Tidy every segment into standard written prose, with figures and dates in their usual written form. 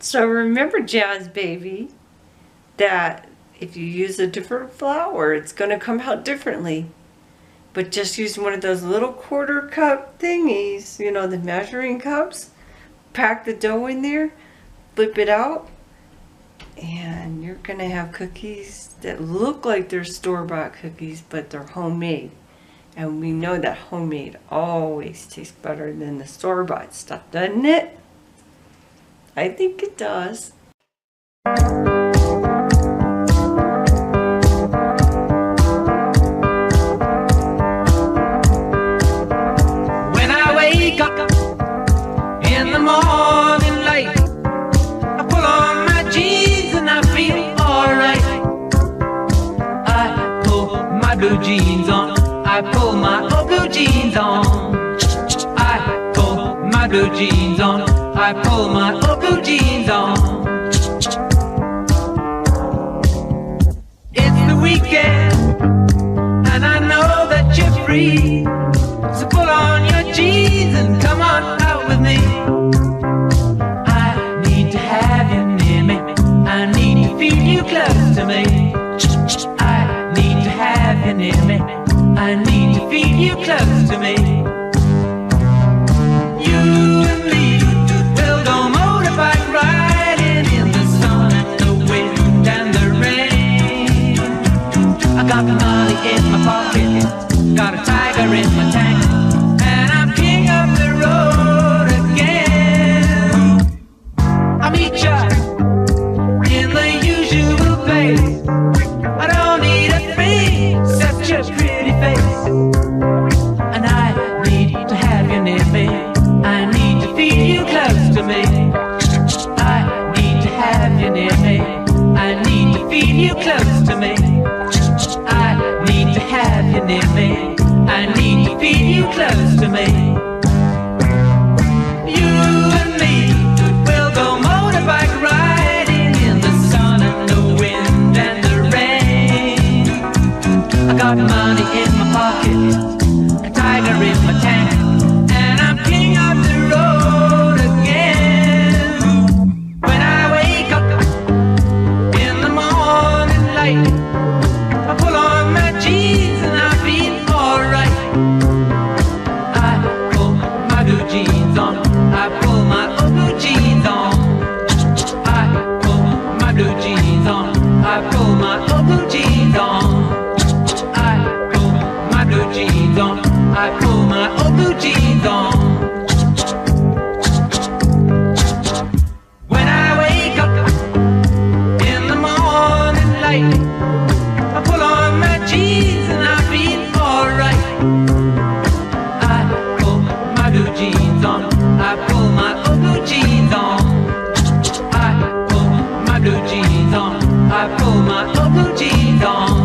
So remember, Jazz Baby, that if you use a different flour, it's going to come out differently. But just use one of those little quarter cup thingies, you know, the measuring cups. Pack the dough in there, flip it out, and you're going to have cookies that look like they're store-bought cookies, but they're homemade. And we know that homemade always tastes better than the store-bought stuff, doesn't it? I think it does. When I wake up in the morning light, I pull on my jeans and I feel alright. I pull my blue jeans on, I pull my old blue jeans on. I pull my blue jeans on, I pull my old blue jeans on. It's the weekend and I know that you're free, so pull on your jeans and come on out with me. I need to have you near me, I need to feel you close to me. I need to have you near me, I need to feel you close to me. You and me will go motorbike riding in the sun and the wind and the rain. I got the money in my pocket, got a tiger in my tank, and I'm king of the road again. I'll meet ya in the usual place. I don't need a thing except your pretty face. And I need to have you near me, I need to feel you close to me. I need to have you near me, I need to feel you close to me. I need to have you near me, I need to feel you close to me. You and me will go motorbike riding in the sun and the wind and the rain. I got money in my pocket, a tiger in my tank, and I'm king of the road again. When I wake up in the morning light, I pull on my jeans and I feel alright. I pull my blue jeans on, I pull my old blue jeans on. I pull my blue jeans on, I pull my old blue jeans on. I pull my blue jeans on, I pull my old blue jeans on. When I wake up in the morning light, I pull on my jeans and I feel alright. I pull my blue jeans on, I pull my old blue jeans on. I pull my blue jeans on, I pull my old blue jeans on.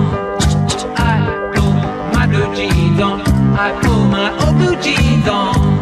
I pull my blue jeans on, I pull my old blue jeans on.